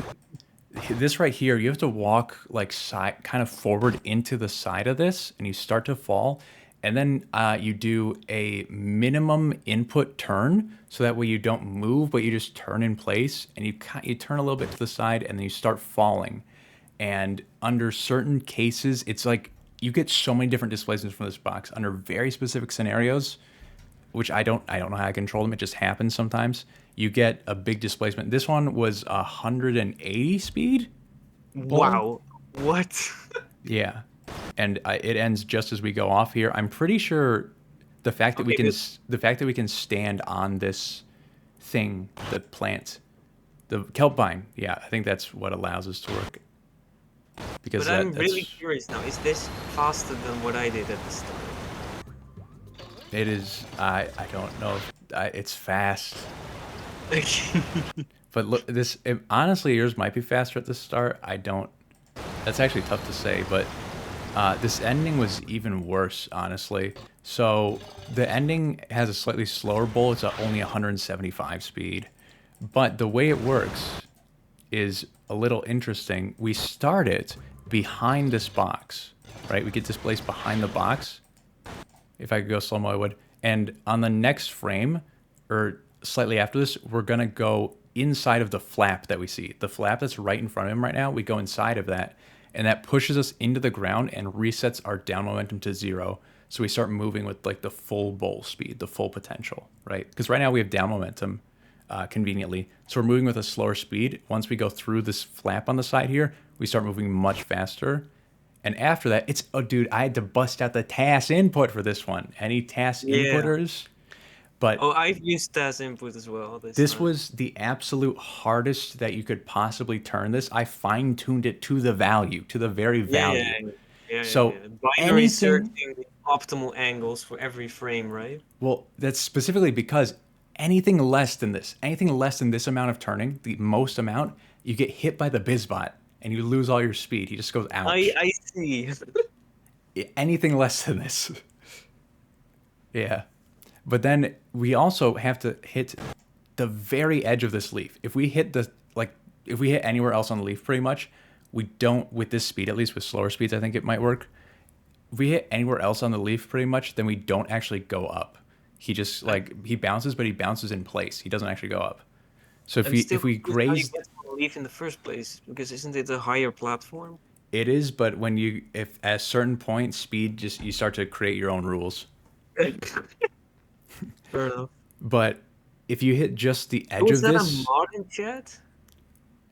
this right here, you have to walk like side, kind of forward into the side of this, and you start to fall, and then you do a minimum input turn, so that way you don't move, but you just turn in place, and you turn a little bit to the side, and then you start falling. And under certain cases, it's like you get so many different displacements from this box under very specific scenarios, which I don't know how I control them. It just happens sometimes. You get a big displacement. This one was 180 speed bull. Wow. What? Yeah, and it ends just as we go off here. I'm pretty sure the fact that we Okay, can but the fact that we can stand on this thing, the plant, the kelp vine. Yeah, I think that's what allows us to work because but I'm really that's curious now. Is this faster than what I did at the start? it is. I don't know. If, it's fast. But look, honestly, yours might be faster at the start. I don't. That's actually tough to say, but this ending was even worse, honestly. So the ending has a slightly slower bull. It's only 175 speed, but the way it works is a little interesting. We start it behind this box, right? We get displaced behind the box. If I could go slow mo, I would. And on the next frame, or slightly after this, we're gonna go inside of the flap that we see. The flap that's right in front of him right now, we go inside of that, and that pushes us into the ground and resets our down momentum to 0. So we start moving with like the full bowl speed, the full potential, right? Because right now we have down momentum conveniently. So we're moving with a slower speed. Once we go through this flap on the side here, we start moving much faster. And after that, oh, dude, I had to bust out the TAS input for this one. Any TAS Yeah. inputters? But Oh, I've used TAS input as well this this time. was the absolute hardest that you could possibly turn this. I fine tuned it to the value, to the very Yeah, yeah, value. yeah, yeah, yeah, So yeah. Binary anything, searching the optimal angles for every frame, right? well, that's specifically because anything less than this amount of turning, the most amount, you get hit by the Bizbot and you lose all your speed. He just goes, ouch. I see. Anything less than this. Yeah. But then we also have to hit the very edge of this leaf. If we hit anywhere else on the leaf pretty much, we don't, with this speed, at least with slower speeds, I think it might work. If we hit anywhere else on the leaf pretty much, then we don't actually go up. He just like he bounces, but he bounces in place. He doesn't actually go up. So I'm still if we confused how you grazed, get to the leaf in the first place, because isn't it a higher platform? it is. But when you if at a certain point speed, just you start to create your own rules. Fair enough. But if you hit just the edge Was of that a this, mod in chat?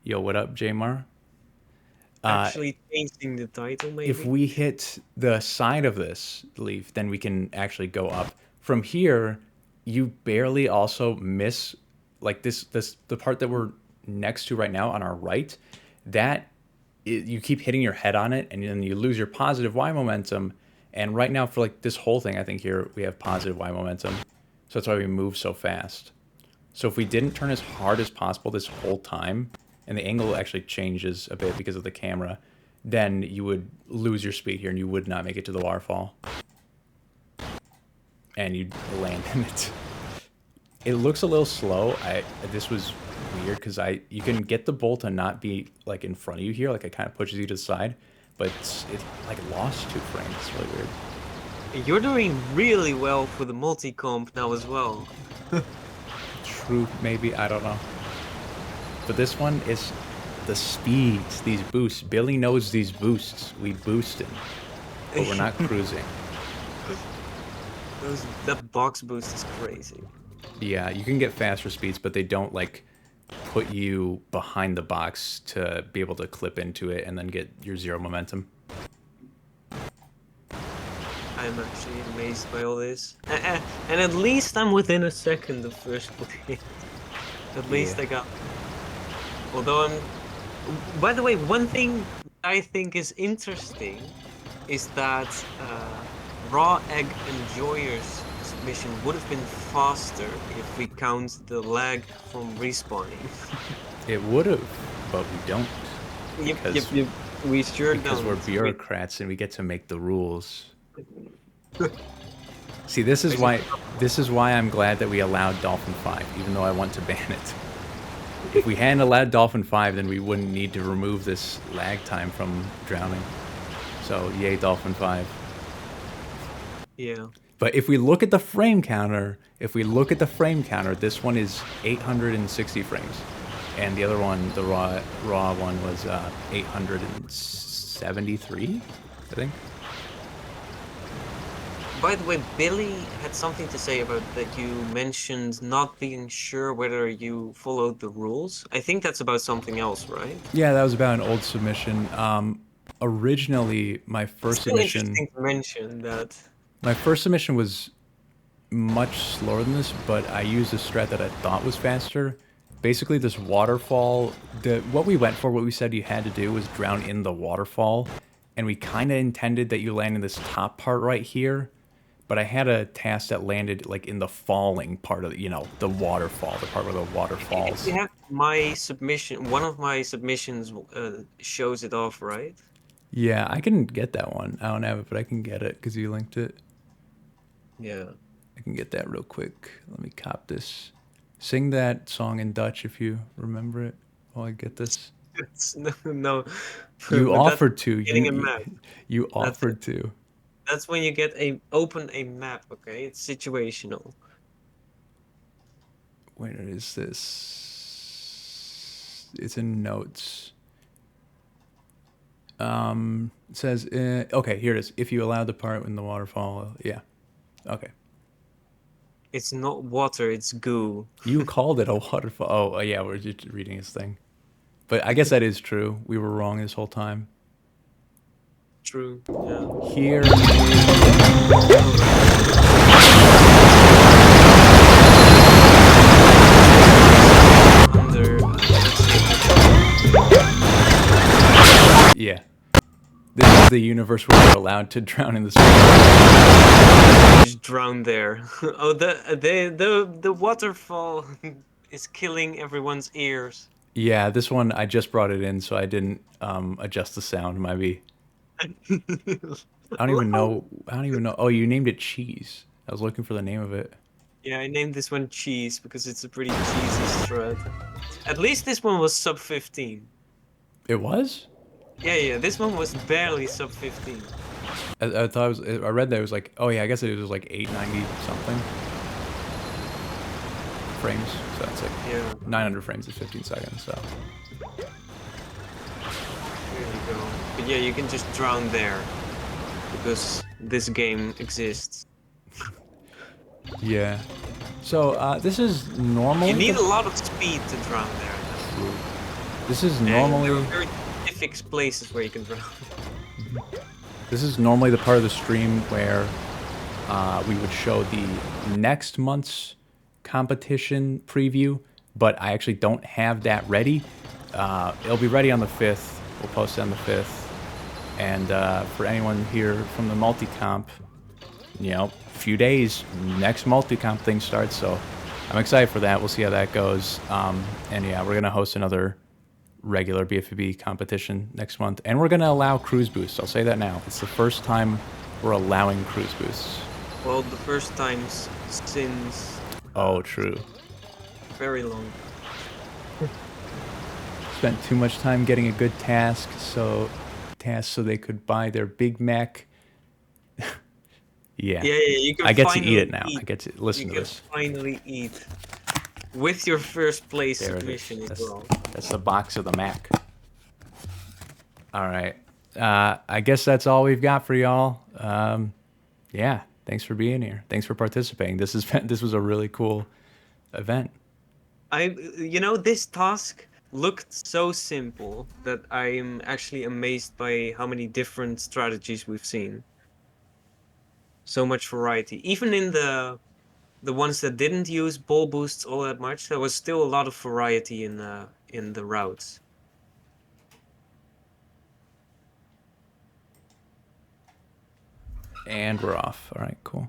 yo, what up, Jamar? Actually changing the title, If maybe? we hit the side of this leaf, then we can actually go up. From here, you barely also miss like this the part that we're next to right now on our right. That you keep hitting your head on it, and then you lose your positive Y momentum. And right now, for like this whole thing, I think here we have positive Y momentum, so that's why we move so fast. So if we didn't turn as hard as possible this whole time, and the angle actually changes a bit because of the camera, then you would lose your speed here and you would not make it to the waterfall. And you'd land in it. It looks a little slow. This was weird because you can get the bolt to not be like in front of you here, like it kind of pushes you to the side, but it like lost 2 frames. It's really weird. You're doing really well for the multi-comp now as well. True, maybe, I don't know. But this one is the speeds, these boosts. Billy knows these boosts. We boosting, but we're not cruising. That box boost is crazy. Yeah, you can get faster speeds, but they don't like put you behind the box to be able to clip into it and then get your 0 momentum. I'm actually amazed by all this. And at least I'm within a second of first place. At least Yeah. I got. Although I'm. By the way, one thing I think is interesting is that Raw Egg Enjoyer's submission would have been faster if we count the lag from respawning. It would have, but we don't. Yep. We sure Because don't. we're bureaucrats and we get to make the rules. See, this is why I'm glad that we allowed Dolphin 5, even though I want to ban it. If we hadn't allowed Dolphin 5, then we wouldn't need to remove this lag time from drowning. So, yay, Dolphin 5. Yeah. But if we look at the frame counter, this one is 860 frames. And the other one, the raw one, was 873, I think. By the way, Billy had something to say about that you mentioned not being sure whether you followed the rules. I think that's about something else, right? Yeah, that was about an old submission. Originally, my first Still submission. interesting to mention that. My first submission was much slower than this, but I used a strat that I thought was faster. Basically, this waterfall, what we said you had to do was drown in the waterfall, and we kind of intended that you land in this top part right here, but I had a task that landed like in the falling part of, the waterfall, the part where the water falls. You have my submission, one of my submissions shows it off, right? Yeah, I can get that one. I don't have it, but I can get it because you linked it. Yeah. I can get that real quick. Let me cop this. Sing that song in Dutch if you remember it while I get this. No. You But offered to. getting a map. You offered to. That's when you get open a map, okay? It's situational. Where is this? It's in notes. It says, okay, here it is. If you allow the part in the waterfall, yeah. Okay. It's not water, it's goo. You called it a waterfall. Oh, yeah, we're just reading his thing. But I guess that is true. We were wrong this whole time. True. Yeah. Here. Yeah. This is the universe where we're allowed to drown in the sea. Just drown there. Oh, the waterfall is killing everyone's ears. Yeah, this one I just brought it in, so I didn't adjust the sound. Maybe. I don't even know. Oh, you named it Cheese. I was looking for the name of it. Yeah, I named this one Cheese because it's a pretty cheesy strat. At least this one was sub 15. It was? Yeah, this one was barely sub 15. I thought it was. I read that it was like. Oh yeah, I guess it was like 890 something. frames, so that's like Yeah, 900 frames is 15 seconds. So there you go. But yeah, you can just drown there because this game exists. yeah. So this is normally You need the a lot of speed to drown there, though. this is And there are normally very specific places where you can drown. the part of the stream where we would show the next month's competition preview, but I actually don't have that ready. It'll be ready on the 5th. We'll post it on the 5th. And for anyone here from the multi-comp, you know, few days, next multi-comp thing starts. So I'm excited for that. We'll see how that goes. And yeah, we're going to host another regular BFB competition next month. And we're going to allow cruise boosts. I'll say that now. It's the first time we're allowing cruise boosts. Well, the first times since Oh, true. very long. Spent too much time getting a good task so they could buy their Big Mac. Yeah. Yeah, you can I get to eat finally it now. eat. I get to listen You to can this. finally eat with your first place There it submission is. as well. That's the box of the Mac. All right. I guess that's all we've got for y'all. Yeah. Thanks for being here. Thanks for participating. This was a really cool event. This task looked so simple that I'm actually amazed by how many different strategies we've seen. So much variety. Even in the ones that didn't use ball boosts all that much, there was still a lot of variety in the routes. And we're off. All right, cool.